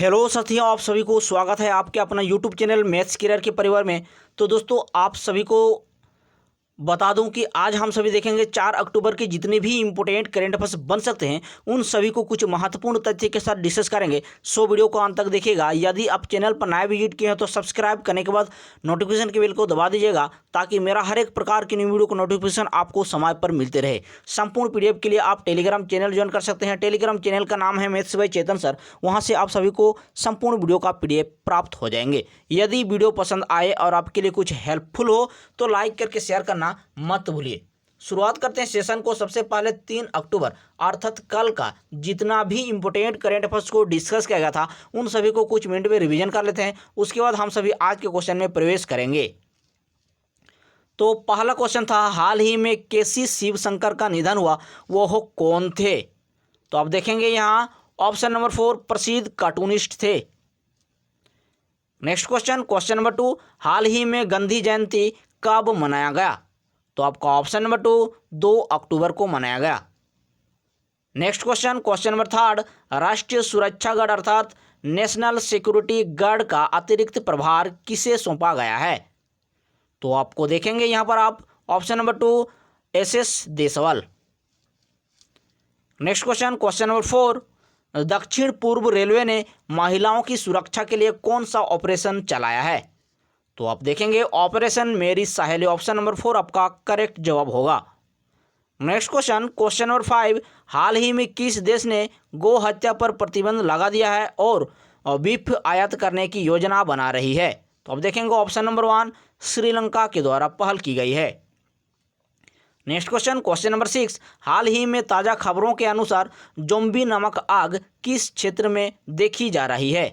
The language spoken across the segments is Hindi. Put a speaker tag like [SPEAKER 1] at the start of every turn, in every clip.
[SPEAKER 1] हेलो साथियों, आप सभी को स्वागत है आपके अपना यूट्यूब चैनल मैथ्स करियर के परिवार में। तो दोस्तों, आप सभी को बता दूं कि आज हम सभी देखेंगे 4 अक्टूबर के जितने भी इंपॉर्टेंट करंट अफेयर्स बन सकते हैं उन सभी को कुछ महत्वपूर्ण तथ्य के साथ डिस्कस करेंगे। सो वीडियो को अंत तक देखिएगा। यदि आप चैनल पर नया विजिट किए हैं तो सब्सक्राइब करने के बाद नोटिफिकेशन के बेल को दबा दीजिएगा ताकि मेरा हर एक प्रकार की न्यू वीडियो को नोटिफिकेशन आपको समय पर मिलते रहे। संपूर्ण पीडीएफ के लिए आप टेलीग्राम चैनल ज्वाइन कर सकते हैं। टेलीग्राम चैनल का नाम है मैथ्स बाय चेतन सर। वहाँ से आप सभी को संपूर्ण वीडियो का पीडीएफ प्राप्त हो जाएंगे। यदि वीडियो पसंद आए और आपके लिए कुछ हेल्पफुल हो तो लाइक करके शेयर करना मत भूलिए। शुरुआत करते हैं सेशन को। सबसे पहले 3 अक्टूबर अर्थात कल का जितना भी इंपॉर्टेंट करंट अफेयर्स को डिस्कस किया गया था उन सभी को कुछ मिनट में रिवीजन कर लेते हैं। उसके बाद हम सभी आज के क्वेश्चन में प्रवेश करेंगे। तो पहला क्वेश्चन था, हाल ही में केसी शिवशंकर का निधन हुआ, वो कौन थे? तो आप देखेंगे यहाँ ऑप्शन नंबर 4 प्रसिद्ध कार्टूनिस्ट थे। नेक्स्ट क्वेश्चन, क्वेश्चन नंबर 2, हाल ही में गांधी जयंती कब मनाया गया? तो आपका ऑप्शन नंबर 2 2 अक्टूबर को मनाया गया। नेक्स्ट क्वेश्चन, क्वेश्चन नंबर 3, राष्ट्रीय सुरक्षा गार्ड अर्थात नेशनल सिक्योरिटी गार्ड का अतिरिक्त प्रभार किसे सौंपा गया है? तो आपको देखेंगे यहां पर आप option number 2 SS Deswal. Next question, question number 4, दक्षिण पूर्व रेलवे ने महिलाओं की सुरक्षा के लिए कौन सा ऑपरेशन चलाया है? तो आप देखेंगे ऑपरेशन मेरी सहेली। ऑप्शन नंबर 4 आपका करेक्ट जवाब होगा। नेक्स्ट क्वेश्चन, क्वेश्चन नंबर 5, हाल ही में किस देश ने गौ हत्या पर प्रतिबंध लगा दिया है और बीफ आयात करने की योजना बना रही है? तो आप देखेंगे ऑप्शन नंबर 1 श्रीलंका के द्वारा पहल की गई है। नेक्स्ट क्वेश्चन, क्वेश्चन नंबर 6, हाल ही में ताज़ा खबरों के अनुसार जोम्बी नामक आग किस क्षेत्र में देखी जा रही है?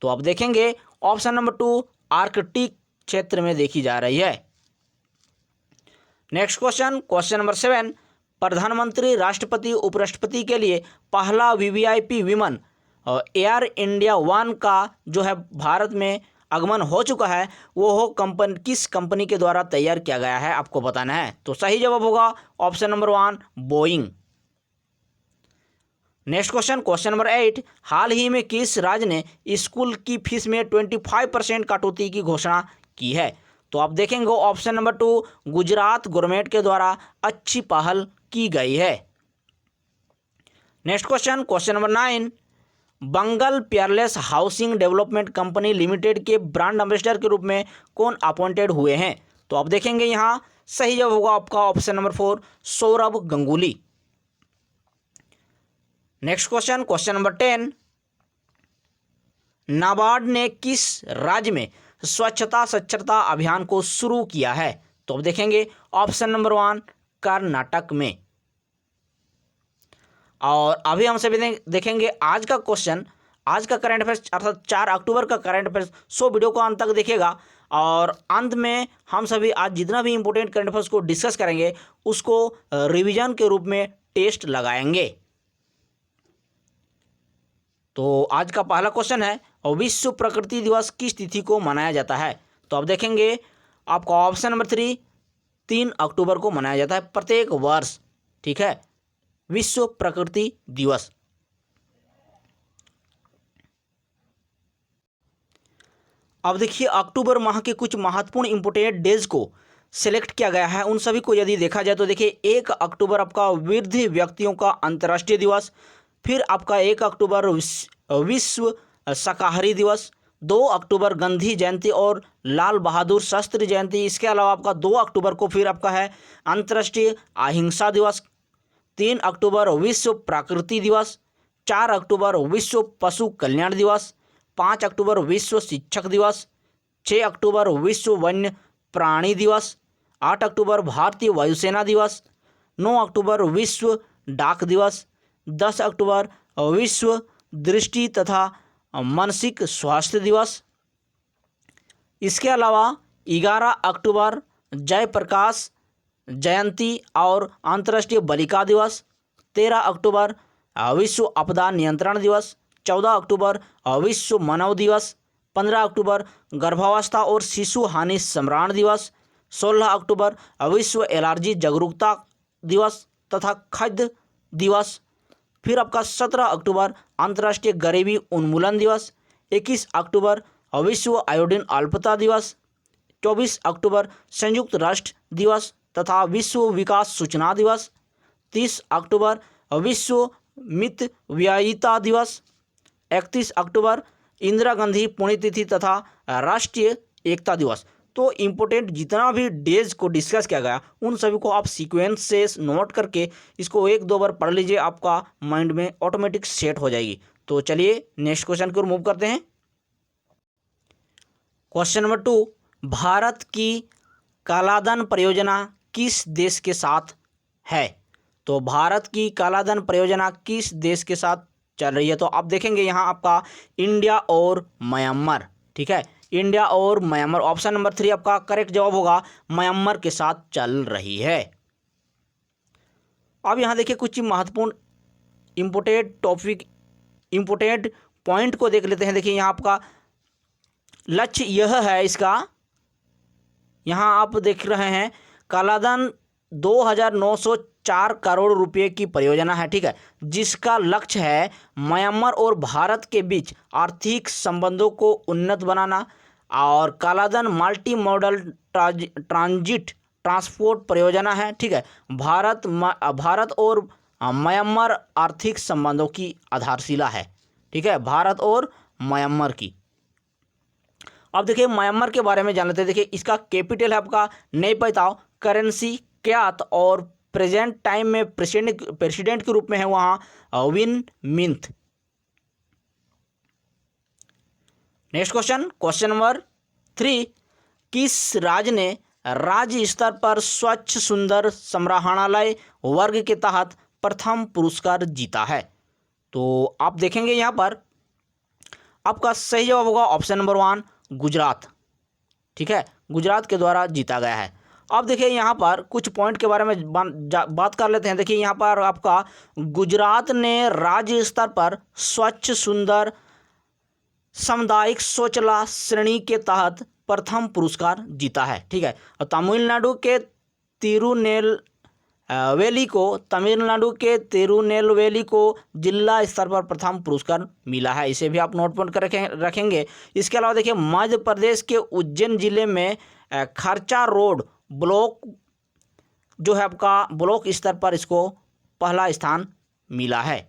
[SPEAKER 1] तो आप देखेंगे ऑप्शन नंबर 2 आर्कटिक क्षेत्र में देखी जा रही है। नेक्स्ट क्वेश्चन, क्वेश्चन नंबर 7, प्रधानमंत्री राष्ट्रपति उपराष्ट्रपति के लिए पहला वीवीआईपी विमान एयर इंडिया 1 का जो है भारत में आगमन हो चुका है, वो हो किस कंपनी के द्वारा तैयार किया गया है आपको बताना है। तो सही जवाब होगा option number 1 Boeing. Next question, question number 8, हाल ही में किस राज्य ने स्कूल की फीस में 25% कटौती की घोषणा की है? तो आप देखेंगे ऑप्शन नंबर 2 गुजरात गवर्नमेंट के द्वारा अच्छी पहल की गई है। नेक्स्ट क्वेश्चन, क्वेश्चन नंबर 9, बंगल पेयरलेस हाउसिंग डेवलपमेंट कंपनी लिमिटेड के ब्रांड एम्बेसडर के रूप में कौन अपॉइंटेड हुए हैं? तो आप देखेंगे यहाँ सही जवाब होगा आपका option number 4 Sourav Ganguly. Next question, question number 10, NABARD ने किस राज्य में स्वच्छता साक्षरता अभियान को शुरू किया है? तो अब देखेंगे ऑप्शन नंबर 1 कर्नाटक में। और अभी हम सभी देखेंगे आज का क्वेश्चन, आज का करंट अफेयर्स अर्थात 4 अक्टूबर का करंट अफेयर्स। सो वीडियो को अंत तक देखिएगा और अंत में हम सभी आज जितना भी इंपॉर्टेंट करंट अफेयर्स को डिस्कस करेंगे उसको रिवीजन के रूप में टेस्ट लगाएंगे। तो आज का पहला क्वेश्चन है, विश्व प्रकृति दिवस किस तिथि को मनाया जाता है? तो आप देखेंगे आपका ऑप्शन नंबर 3 अक्टूबर को मनाया जाता है प्रत्येक वर्ष। ठीक है, विश्व प्रकृति दिवस। अब देखिए अक्टूबर माह के कुछ महत्वपूर्ण इंपोर्टेंट डेज को सिलेक्ट किया गया है। उन सभी को यदि देखा जाए तो देखिए 1 अक्टूबर आपका वृद्ध व्यक्तियों का अंतर्राष्ट्रीय दिवस, फिर आपका 1 अक्टूबर विश्व शाकाहारी दिवस, 2 अक्टूबर गांधी जयंती और लाल बहादुर शास्त्री जयंती। इसके अलावा आपका 2 अक्टूबर को फिर आपका है अंतर्राष्ट्रीय अहिंसा दिवस, 3 अक्टूबर विश्व प्रकृति दिवस, 4 अक्टूबर विश्व पशु कल्याण दिवस, 5 अक्टूबर विश्व शिक्षक दिवस, 6 अक्टूबर विश्व वन्य प्राणी दिवस, 8 अक्टूबर भारतीय वायुसेना दिवस, 9 अक्टूबर विश्व डाक दिवस, 10 अक्टूबर विश्व दृष्टि तथा मानसिक स्वास्थ्य दिवस। इसके अलावा 11 अक्टूबर जयप्रकाश जयंती और अंतर्राष्ट्रीय बालिका दिवस, 13 अक्टूबर विश्व आपदा नियंत्रण दिवस, 14 अक्टूबर विश्व मानव दिवस, 15 अक्टूबर गर्भावस्था और शिशु हानि स्मरण दिवस, 16 अक्टूबर विश्व एलर्जी जागरूकता दिवस तथा खाद्य दिवस, फिर आपका 17 अक्टूबर अंतर्राष्ट्रीय गरीबी उन्मूलन दिवस, 21 अक्टूबर विश्व आयोडीन अल्पता दिवस, 24 अक्टूबर संयुक्त राष्ट्र दिवस तथा विश्व विकास सूचना दिवस, 30 अक्टूबर विश्व मितव्ययिता दिवस, 31 अक्टूबर इंदिरा गांधी पुण्यतिथि तथा राष्ट्रीय एकता दिवस। तो इम्पोर्टेंट जितना भी डेज को डिस्कस किया गया उन सभी को आप सीक्वेंस से नोट करके इसको 1-2 बार पढ़ लीजिए, आपका माइंड में ऑटोमेटिक सेट हो जाएगी। तो चलिए नेक्स्ट क्वेश्चन की ओर मूव करते हैं। क्वेश्चन नंबर 2, भारत की कालाधन परियोजना किस देश के साथ है? तो भारत की कालाधन परियोजना किस देश के साथ चल रही है? तो आप देखेंगे यहाँ आपका इंडिया और म्यांमार, ठीक है, इंडिया और म्यांमार। ऑप्शन नंबर 3 आपका करेक्ट जवाब होगा, म्यांमार के साथ चल रही है। अब यहाँ देखिए कुछ महत्वपूर्ण इंपोर्टेंट पॉइंट को देख लेते हैं। देखिए यहाँ आपका लक्ष्य यह है इसका, यहाँ आप देख रहे हैं कालाधन 2,904 करोड़ रुपए की परियोजना है, ठीक है, जिसका लक्ष्य है म्यांमार और भारत के बीच आर्थिक संबंधों को उन्नत बनाना। और कालाधन मल्टी मॉडल ट्रांजिट ट्रांसपोर्ट परियोजना है, ठीक है, भारत और म्यांमार आर्थिक संबंधों की आधारशिला है, ठीक है, भारत और म्यांमार की। अब देखिए म्यांमार के बारे में जान लेते हैं। देखिए इसका कैपिटल है आपका नैपैताव, करेंसी क्यात और प्रेजेंट टाइम में प्रेसिडेंट के रूप में है वहाँ विन मिंथ। नेक्स्ट क्वेश्चन नंबर 3, किस राज्य ने राज्य स्तर पर स्वच्छ सुंदर संग्रहालय वर्ग के तहत प्रथम पुरस्कार जीता है? तो आप देखेंगे यहाँ पर आपका सही जवाब होगा ऑप्शन नंबर 1 गुजरात, ठीक है, गुजरात के द्वारा जीता गया है। अब देखिए यहाँ पर कुछ पॉइंट के बारे में बात कर लेते हैं। देखिए यहाँ पर आपका गुजरात ने राज्य स्तर पर स्वच्छ सुंदर सामुदायिक शौचालय श्रेणी के तहत प्रथम पुरस्कार जीता है, ठीक है। और तमिलनाडु के तिरुनेलवेली को जिला स्तर पर प्रथम पुरस्कार मिला है, इसे भी आप नोट कर रखेंगे। इसके अलावा देखिए मध्य प्रदेश के उज्जैन जिले में खर्चा रोड ब्लॉक जो है आपका ब्लॉक स्तर पर इसको पहला स्थान मिला है।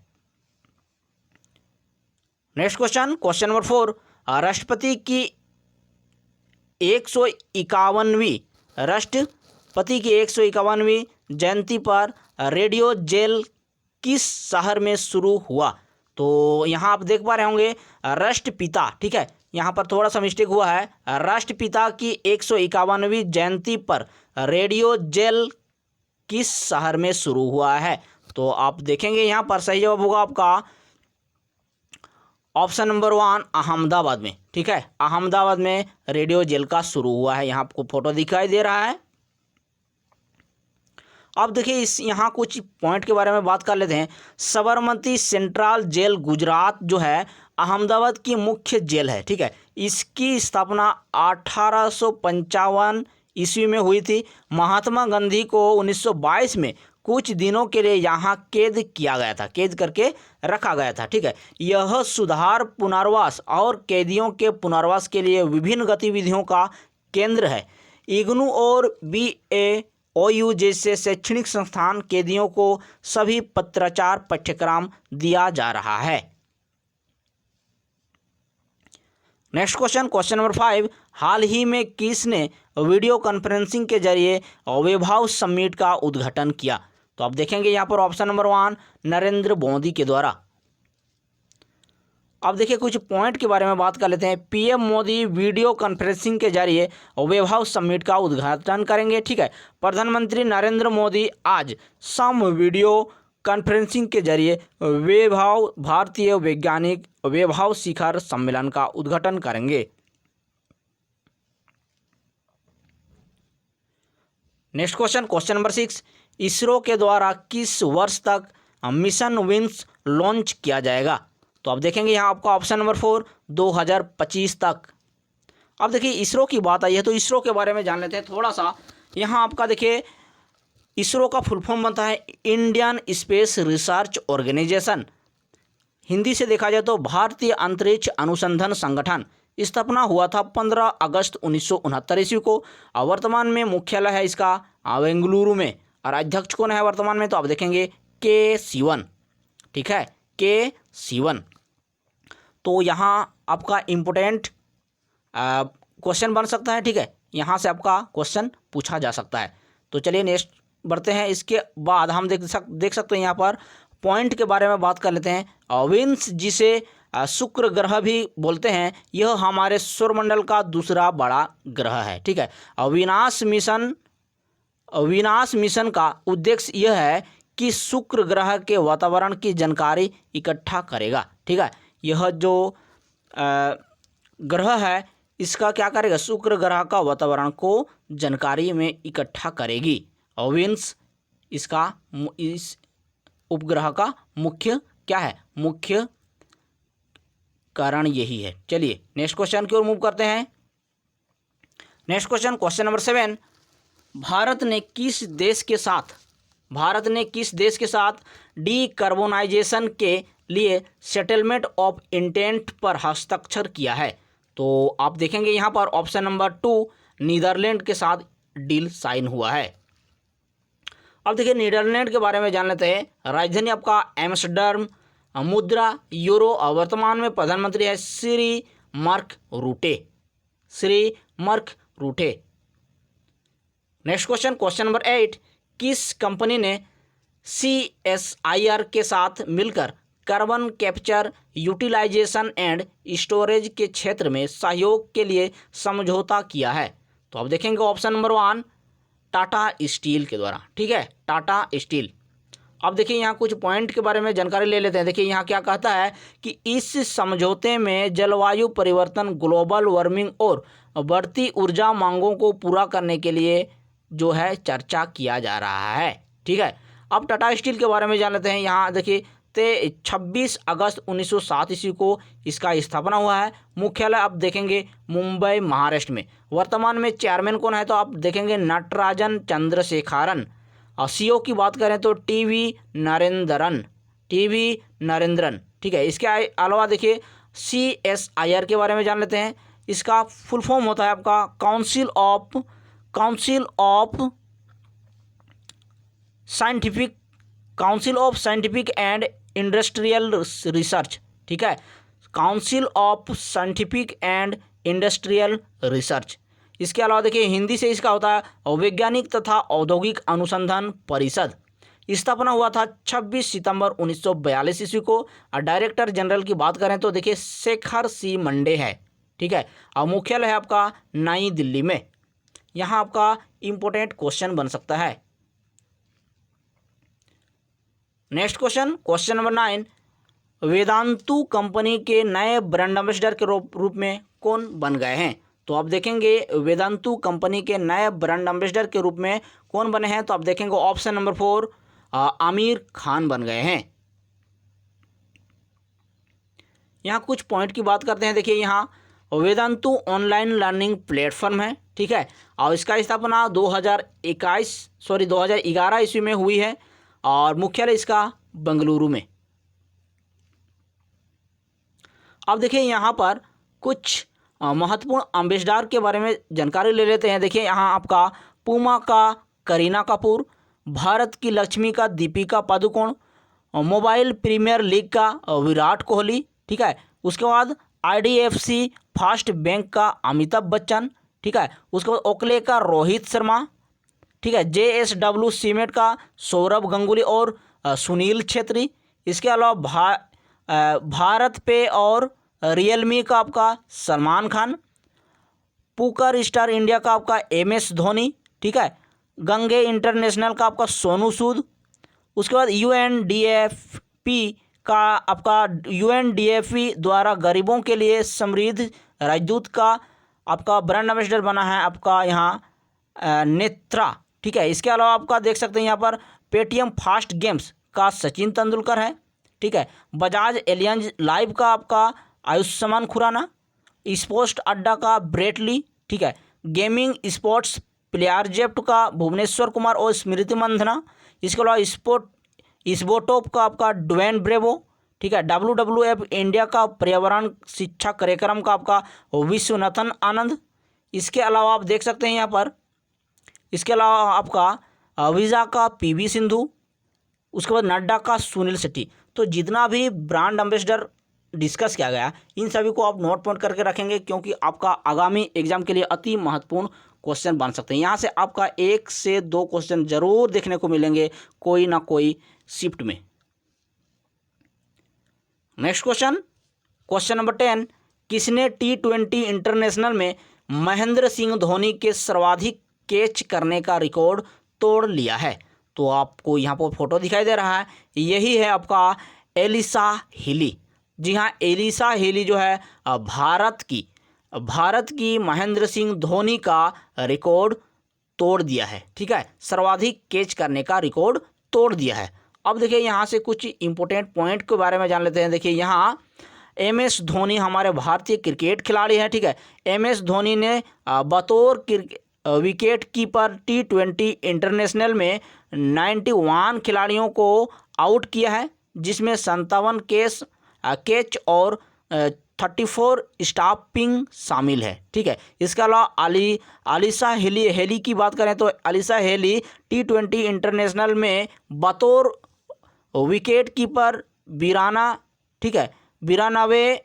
[SPEAKER 1] नेक्स्ट क्वेश्चन नंबर 4, राष्ट्रपति की 151वीं जयंती पर रेडियो जेल किस शहर में शुरू हुआ? तो यहाँ आप देख पा रहे होंगे राष्ट्रपिता, ठीक है, यहाँ पर थोड़ा सा मिस्टेक हुआ है। राष्ट्रपिता की 151वीं जयंती पर रेडियो जेल किस शहर में शुरू हुआ है? तो आप देखेंगे यहाँ पर सही जवाब होगा आपका ऑप्शन नंबर 1 अहमदाबाद में, ठीक है, अहमदाबाद में रेडियो जेल का शुरू हुआ है। यहाँ आपको फोटो दिखाई दे रहा है। अब देखिए यहाँ कुछ पॉइंट के बारे में बात कर लेते हैं। साबरमती सेंट्रल जेल गुजरात जो है अहमदाबाद की मुख्य जेल है, ठीक है, इसकी स्थापना 1855 ईस्वी में हुई थी। महात्मा गांधी को 1922 में कुछ दिनों के लिए यहाँ कैद करके रखा गया था, ठीक है। यह सुधार, पुनर्वास और कैदियों के पुनर्वास के लिए विभिन्न गतिविधियों का केंद्र है। इग्नू और BAOU जैसे शैक्षणिक संस्थान कैदियों को सभी पत्राचार पाठ्यक्रम दिया जा रहा है। नेक्स्ट क्वेश्चन नंबर 5, हाल ही में किसने वीडियो कॉन्फ्रेंसिंग के जरिए वैभव समिट का उद्घाटन किया? तो आप देखेंगे यहाँ पर ऑप्शन नंबर 1 नरेंद्र मोदी के द्वारा। अब देखिए कुछ पॉइंट के बारे में बात कर लेते हैं। PM मोदी वीडियो कॉन्फ्रेंसिंग के जरिए वैभव समिट का उद्घाटन करेंगे, ठीक है। प्रधानमंत्री नरेंद्र मोदी आज शाम वीडियो कॉन्फ्रेंसिंग के जरिए भारतीय वैज्ञानिक वैभव शिखर सम्मेलन का उद्घाटन करेंगे। नेक्स्ट क्वेश्चन नंबर 6, इसरो के द्वारा किस वर्ष तक मिशन विंग्स लॉन्च किया जाएगा? तो आप देखेंगे यहाँ आपका ऑप्शन नंबर 4 2025 तक। अब देखिए इसरो की बात आई है तो इसरो के बारे में जान लेते हैं थोड़ा सा। यहाँ आपका देखिए इसरो का फुल फॉर्म बनता है Indian Space Research Organisation. Hindi से देखा जाए तो भारतीय अंतरिक्ष अनुसंधान संगठन स्थापना हुआ था 15 अगस्त 1969 ईस्वी को, और वर्तमान में मुख्यालय है इसका बेंगलुरु में। और अध्यक्ष कौन है वर्तमान में, तो आप देखेंगे के सिवन। ठीक है, के सिवन। तो यहाँ आपका इम्पोर्टेंट क्वेश्चन बन सकता है। ठीक है, यहाँ से आपका क्वेश्चन पूछा जा सकता है। तो चलिए नेक्स्ट बढ़ते हैं। इसके बाद हम देख सकते हैं यहाँ पर पॉइंट के बारे में बात कर लेते हैं। विंस, जिसे शुक्र ग्रह भी बोलते हैं, यह हमारे सौरमंडल का दूसरा बड़ा ग्रह है। ठीक है, विनाश मिशन का उद्देश्य यह है कि शुक्र ग्रह के वातावरण की जानकारी इकट्ठा करेगा। ठीक है, यह जो ग्रह है इसका क्या करेगा, शुक्र ग्रह का वातावरण को जानकारी में इकट्ठा करेगी। और विंस इसका इस उपग्रह का मुख्य क्या है, मुख्य कारण यही है। चलिए नेक्स्ट क्वेश्चन की ओर मूव करते हैं। Next question, question number 7, Bharat ने किस देश के साथ डीकार्बोनाइजेशन के लिए सेटलमेंट ऑफ इंटेंट पर हस्ताक्षर किया है? तो आप देखेंगे यहाँ पर ऑप्शन नंबर 2, नीदरलैंड के साथ डील साइन हुआ है। अब देखिए नीदरलैंड के बारे में जान लेते हैं। राजधानी आपका एम्स्टर्डम, मुद्रा यूरो, और वर्तमान में प्रधानमंत्री है Shri Mark Rutte. Next question, question number 8, किस कंपनी ने CSIR के साथ मिलकर carbon capture, utilisation and storage के क्षेत्र में सहयोग के लिए समझौता किया है? तो आप देखेंगे ऑप्शन नंबर 1, टाटा स्टील के द्वारा। ठीक है, टाटा स्टील। अब देखिए यहाँ कुछ पॉइंट के बारे में जानकारी ले लेते हैं। देखिए यहाँ क्या कहता है कि इस समझौते में जलवायु परिवर्तन, ग्लोबल वार्मिंग और बढ़ती ऊर्जा मांगों को पूरा करने के लिए जो है चर्चा किया जा रहा है। ठीक है, अब टाटा स्टील के बारे में जान लेते हैं। यहाँ देखिए 26 अगस्त 1907 ईस्वी को इसका स्थापना हुआ है। मुख्यालय आप देखेंगे मुंबई, महाराष्ट्र में। वर्तमान में चेयरमैन कौन है, तो आप देखेंगे नटराजन चंद्रशेखरन। और CEO की बात करें तो टीवी नरेंद्रन। ठीक है, इसके अलावा देखिए CSIR के बारे में जान लेते हैं। इसका फुल फॉर्म होता है आपका council of scientific and industrial research. ठीक है, council of scientific and industrial research. इसके अलावा देखिए हिंदी से इसका होता है वैज्ञानिक तथा औद्योगिक अनुसंधान परिषद। स्थापना हुआ था 26 सितंबर 1942 ईस्वी को। और डायरेक्टर जनरल की बात करें तो देखिए शेखर सी मंडे है। ठीक है, और मुख्यालय है आपका नई दिल्ली में। यहाँ आपका इंपॉर्टेंट क्वेश्चन बन सकता है। Next question, question number 9, Vedantu company के नए ब्रांड एम्बेसडर के रूप में कौन बन गए हैं? तो आप देखेंगे वेदांतु कंपनी के नए ब्रांड एम्बेसडर के रूप में कौन बने हैं? तो आप देखेंगे ऑप्शन नंबर 4, आमिर खान बन गए हैं। यहाँ कुछ पॉइंट की बात करते हैं। देखिए यहाँ वेदांतु ऑनलाइन लर्निंग प्लेटफॉर्म है। ठीक है, और इसका स्थापना 2011 ईस्वी में हुई है, और मुख्यालय इसका बेंगलुरु में। अब देखिए यहाँ पर कुछ महत्वपूर्ण एम्बेसडर के बारे में जानकारी ले लेते हैं। देखिए यहाँ आपका पूमा का करीना कपूर, भारत की लक्ष्मी का Deepika Padukone, Mobile Premier League का विराट कोहली। ठीक है, उसके बाद IDFC फर्स्ट बैंक का अमिताभ बच्चन। ठीक है, उसके बाद ओकले का रोहित शर्मा। ठीक है, JSW सीमेंट का सौरभ गांगुली और सुनील छेत्री। इसके अलावा भारत पे और रियलमी का आपका Salman Khan. Pucker star India का आपका MS धोनी। ठीक है, गंगे इंटरनेशनल का आपका सोनू सूद। उसके बाद UNDP द्वारा गरीबों के लिए समृद्ध राजदूत का आपका ब्रांड एम्बेसडर बना है आपका यहाँ नेत्रा। ठीक है, इसके अलावा आपका देख सकते हैं यहाँ पर पेटीएम फास्ट गेम्स का सचिन तेंदुलकर है। ठीक है, बजाज एलियंज लाइव का आपका आयुष्मान खुराना, स्पोर्ट्स अड्डा का ब्रेटली। ठीक है, गेमिंग स्पोर्ट्स प्लेयर जेप्ट का भुवनेश्वर कुमार और स्मृति मंधना। इसके अलावा स्पोटोप का आपका ड्वेन ब्रेवो। ठीक है। WWF इंडिया का पर्यावरण शिक्षा कार्यक्रम का आपका विश्वनाथन आनंद। इसके अलावा आप देख सकते हैं यहाँ पर, इसके अलावा आपका वीज़ा का PV सिंधु, उसके बाद नड्डा का सुनील शेट्टी। तो जितना भी ब्रांड एम्बेसडर डिस्कस किया गया इन सभी को आप नोट पॉइंट करके रखेंगे, क्योंकि आपका आगामी एग्जाम के लिए अति महत्वपूर्ण क्वेश्चन बन सकते हैं। यहाँ से आपका 1 से 2 क्वेश्चन जरूर देखने को मिलेंगे कोई ना कोई शिफ्ट में। नेक्स्ट क्वेश्चन, क्वेश्चन नंबर 10, किसने T20 इंटरनेशनल में महेंद्र सिंह धोनी के सर्वाधिक कैच करने का रिकॉर्ड तोड़ लिया है? तो आपको यहाँ पर फोटो दिखाई दे रहा है, यही है आपका एलिसा हिली। जी हाँ, एलिसा हिली जो है भारत की महेंद्र सिंह धोनी का रिकॉर्ड तोड़ दिया है। ठीक है, सर्वाधिक कैच करने का रिकॉर्ड तोड़ दिया है। अब देखिए यहाँ से कुछ इंपॉर्टेंट पॉइंट के बारे में जान लेते हैं। देखिए यहाँ MS धोनी हमारे भारतीय क्रिकेट खिलाड़ी हैं। ठीक है, MS धोनी ने बतौर विकेट कीपर T20 इंटरनेशनल में 91 खिलाड़ियों को आउट किया है, जिसमें 57 कैच और 34 स्टॉपिंग शामिल है। ठीक है, इसके अलावा अलीसा हेली की बात करें तो अलीसा हेली T20 इंटरनेशनल में बतौर विकेट कीपर 92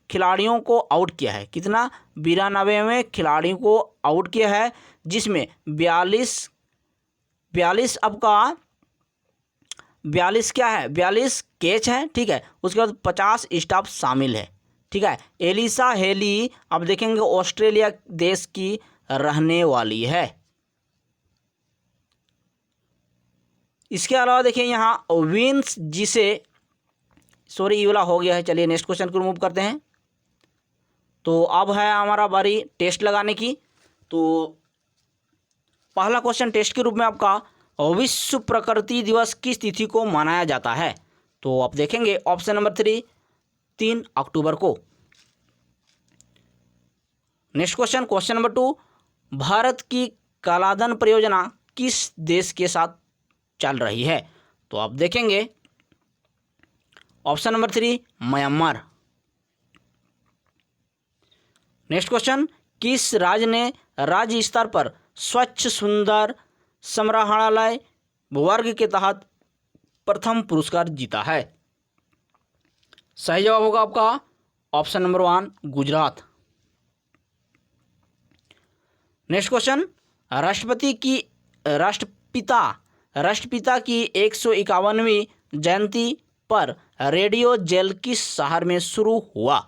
[SPEAKER 1] खिलाड़ियों को आउट किया है। कितना? 92 खिलाड़ियों को आउट किया है, जिसमें 42 आपका 42 क्या है, 42 कैच है। ठीक है, उसके बाद 50 स्टॉप शामिल है। ठीक है, एलिसा हेली अब देखेंगे ऑस्ट्रेलिया देश की रहने वाली है। इसके अलावा देखिए यहाँ विंस जिसे ये वाला हो गया है। चलिए नेक्स्ट क्वेश्चन को रिमूव करते हैं। तो अब है हमारा बारी टेस्ट लगाने की। तो पहला क्वेश्चन टेस्ट के रूप में आपका विश्व प्रकृति दिवस किस तिथि को मनाया जाता है? तो आप देखेंगे ऑप्शन नंबर 3 अक्टूबर को। Next question, question number 2, Bharat की कलादन परियोजना किस देश के साथ चल रही है? तो आप देखेंगे option number 3 Myanmar. Next question, किस राज्य ने राज्य स्तर पर स्वच्छ सुंदर संग्रहालय वर्ग के तहत प्रथम पुरस्कार जीता है? सही जवाब होगा आपका option number 1 Gujarat. Next question, राष्ट्रपिता की 151वीं जयंती पर रेडियो जेल किस शहर में शुरू हुआ?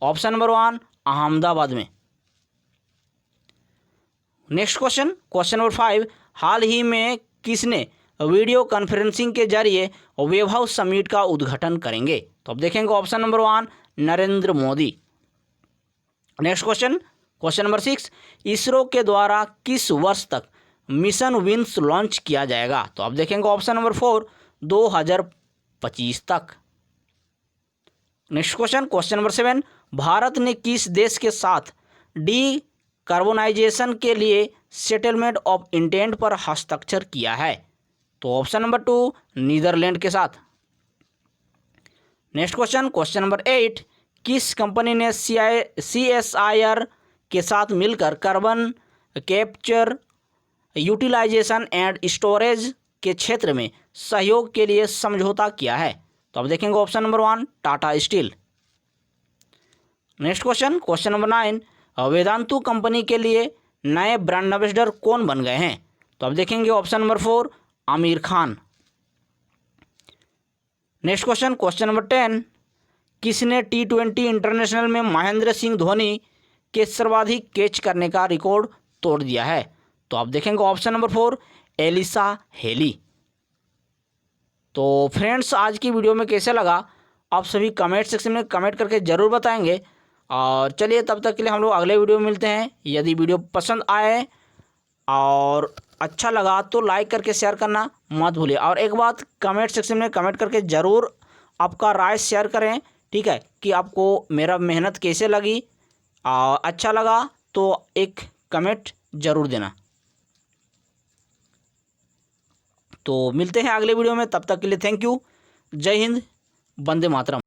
[SPEAKER 1] ऑप्शन नंबर 1 अहमदाबाद में। नेक्स्ट क्वेश्चन, क्वेश्चन नंबर 5, हाल ही में किसने वीडियो कॉन्फ्रेंसिंग के जरिए वैभव समिट का उद्घाटन करेंगे? तो अब देखेंगे option number 1 Narendra Modi. Next question, question number 6, ISRO के द्वारा किस वर्ष तक मिशन विंस लॉन्च किया जाएगा? तो आप देखेंगे ऑप्शन नंबर 4 2025 तक। Next question, question number 7, Bharat ने किस देश के साथ कार्बोनाइजेशन के लिए सेटलमेंट ऑफ इंटेंट पर हस्ताक्षर किया है? तो ऑप्शन नंबर 2 नीदरलैंड के साथ। नेक्स्ट क्वेश्चन, क्वेश्चन नंबर 8, किस कंपनी ने CSIR के साथ मिलकर carbon capture utilisation and storage के क्षेत्र में सहयोग के लिए समझौता किया है? तो अब देखेंगे option number 1 Tata steel. Next question, question number 9, Vedantu company के लिए नए ब्रांड एम्बेसडर कौन बन गए हैं? तो अब देखेंगे option number 4 Aamir Khan. Next question, question number 10, किसने T20 इंटरनेशनल में महेंद्र सिंह धोनी के सर्वाधिक कैच करने का रिकॉर्ड तोड़ दिया है? तो आप देखेंगे ऑप्शन नंबर 4 एलिसा हेली। तो फ्रेंड्स, आज की वीडियो में कैसे लगा आप सभी कमेंट सेक्शन में कमेंट करके ज़रूर बताएंगे। और चलिए तब तक के लिए हम लोग अगले वीडियो में मिलते हैं। यदि वीडियो पसंद आए और अच्छा लगा तो लाइक करके शेयर करना मत भूलिए। और एक बात, कमेंट सेक्शन में कमेंट करके ज़रूर आपका राय शेयर करें। ठीक है, कि आपको मेरा मेहनत कैसे लगी, और अच्छा लगा तो एक कमेंट ज़रूर देना। तो मिलते हैं अगले वीडियो में, तब तक के लिए थैंक यू। जय हिंद, वंदे मातरम।